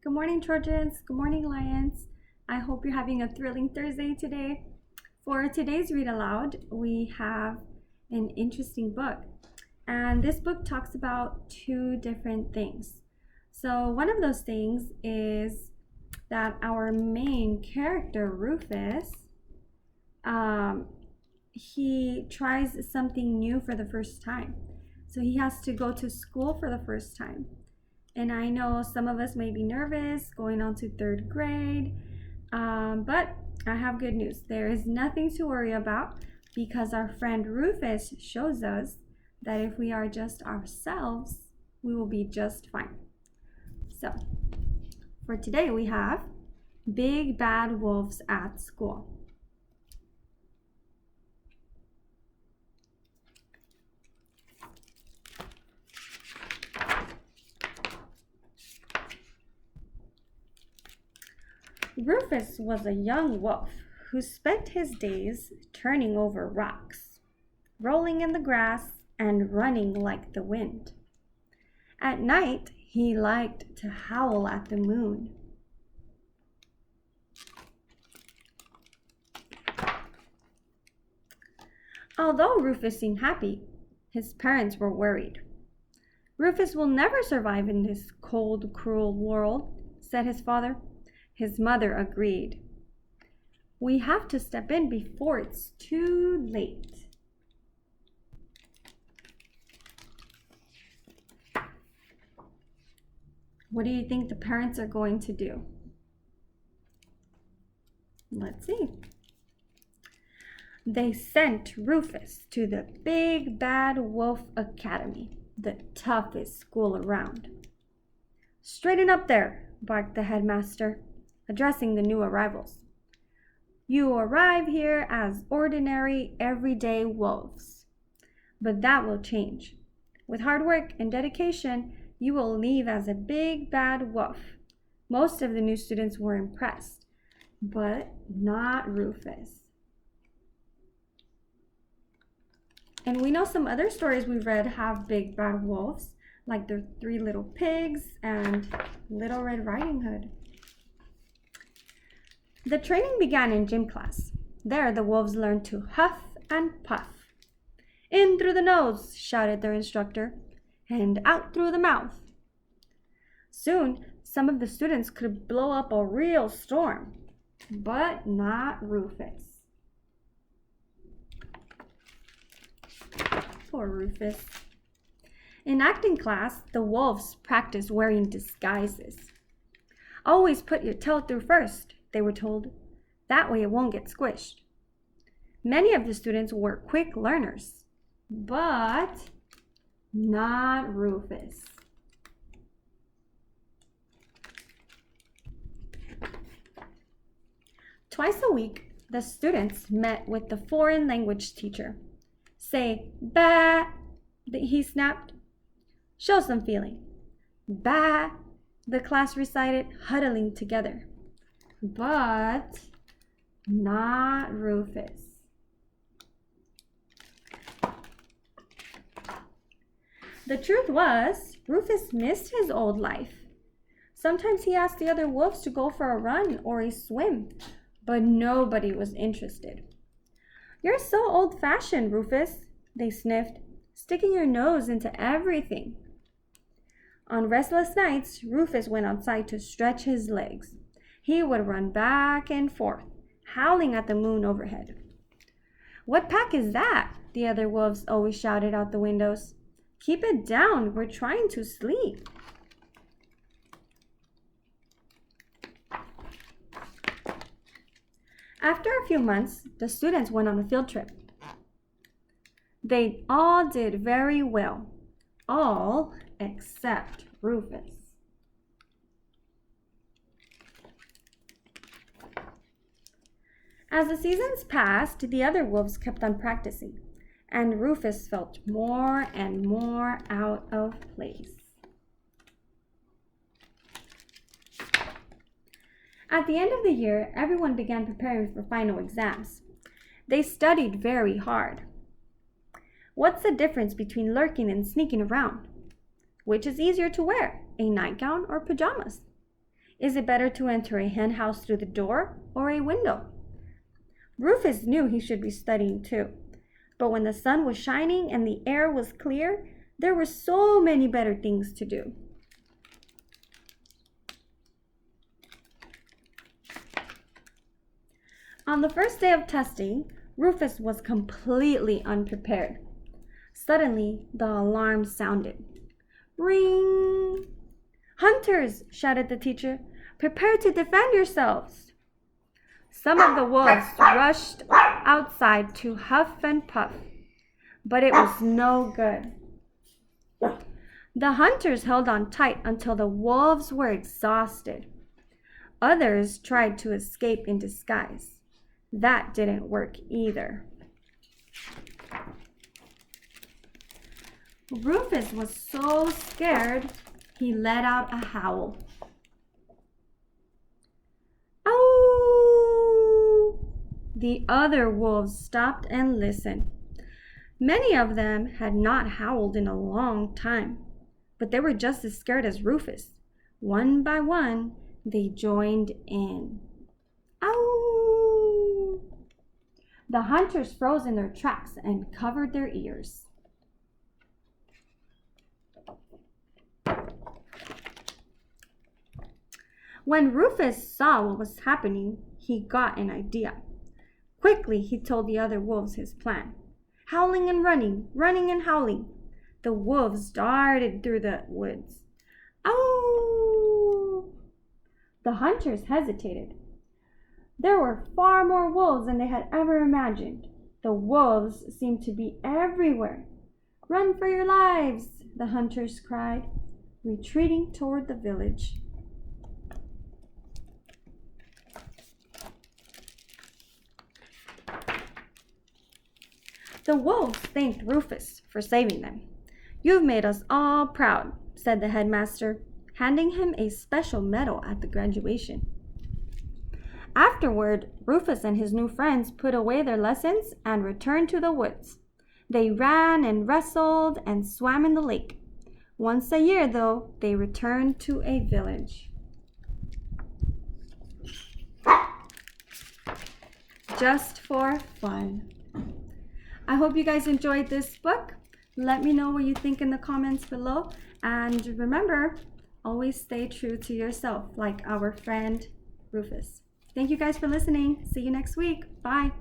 Good morning, Trojans. Good morning, Lions. I hope you're having a thrilling Thursday today. For today's read aloud, we have an interesting book. And this book talks about two different things. So one of those things is that our main character, Rufus, he tries something new for the first time. So he has to go to school for the first time. And I know some of us may be nervous going on to third grade, but I have good news. There is nothing to worry about because our friend Rufus shows us that if we are just ourselves, we will be just fine. So, for today we have Big Bad Wolves at School. Rufus was a young wolf who spent his days turning over rocks, rolling in the grass, and running like the wind. At night, he liked to howl at the moon. Although Rufus seemed happy, his parents were worried. "Rufus will never survive in this cold, cruel world," said his father. His mother agreed. "We have to step in before it's too late." What do you think the parents are going to do? Let's see. They sent Rufus to the Big Bad Wolf Academy, the toughest school around. "Straighten up there," barked the headmaster, addressing the new arrivals. "You arrive here as ordinary, everyday wolves. But that will change. With hard work and dedication, you will leave as a big bad wolf." Most of the new students were impressed, but not Rufus. And we know some other stories we've read have big bad wolves, like the Three Little Pigs and Little Red Riding Hood. The training began in gym class. There, the wolves learned to huff and puff. "In through the nose," shouted their instructor, "and out through the mouth." Soon, some of the students could blow up a real storm, but not Rufus. Poor Rufus. In acting class, the wolves practiced wearing disguises. "Always put your tail through first," they were told. "That way it won't get squished." Many of the students were quick learners, but not Rufus. Twice a week, the students met with the foreign language teacher. "Say, ba," he snapped. "Show some feeling." "Ba," the class recited, huddling together. But not Rufus. The truth was, Rufus missed his old life. Sometimes he asked the other wolves to go for a run or a swim, but nobody was interested. "You're so old-fashioned, Rufus," they sniffed, "sticking your nose into everything." On restless nights, Rufus went outside to stretch his legs. He would run back and forth, howling at the moon overhead. "What pack is that?" the other wolves always shouted out the windows. "Keep it down, we're trying to sleep." After a few months, the students went on a field trip. They all did very well, all except Rufus. As the seasons passed, the other wolves kept on practicing, and Rufus felt more and more out of place. At the end of the year, everyone began preparing for final exams. They studied very hard. What's the difference between lurking and sneaking around? Which is easier to wear, a nightgown or pajamas? Is it better to enter a hen house through the door or a window? Rufus knew he should be studying too. But when the sun was shining and the air was clear, there were so many better things to do. On the first day of testing, Rufus was completely unprepared. Suddenly, the alarm sounded. Ring! Hunters, shouted the teacher, prepare to defend yourselves. Some of the wolves rushed outside to huff and puff, but it was no good. The hunters held on tight until the wolves were exhausted. Others tried to escape in disguise. That didn't work either. Rufus was so scared, he let out a howl. Ow! The other wolves stopped and listened. Many of them had not howled in a long time, but they were just as scared as Rufus. One by one, they joined in. Ow! The hunters froze in their tracks and covered their ears. When Rufus saw what was happening, he got an idea. Quickly, he told the other wolves his plan. Howling and running, running and howling, the wolves darted through the woods. Ow! The hunters hesitated. There were far more wolves than they had ever imagined. The wolves seemed to be everywhere. Run for your lives, the hunters cried, retreating toward the village. The wolves thanked Rufus for saving them. You've made us all proud, said the headmaster, handing him a special medal at the graduation. Afterward, Rufus and his new friends put away their lessons and returned to the woods. They ran and wrestled and swam in the lake. Once a year, though, they returned to a village. Just for fun. I hope you guys enjoyed this book. Let me know what you think in the comments below. And remember, always stay true to yourself, like our friend Rufus. Thank you guys for listening. See you next week. Bye.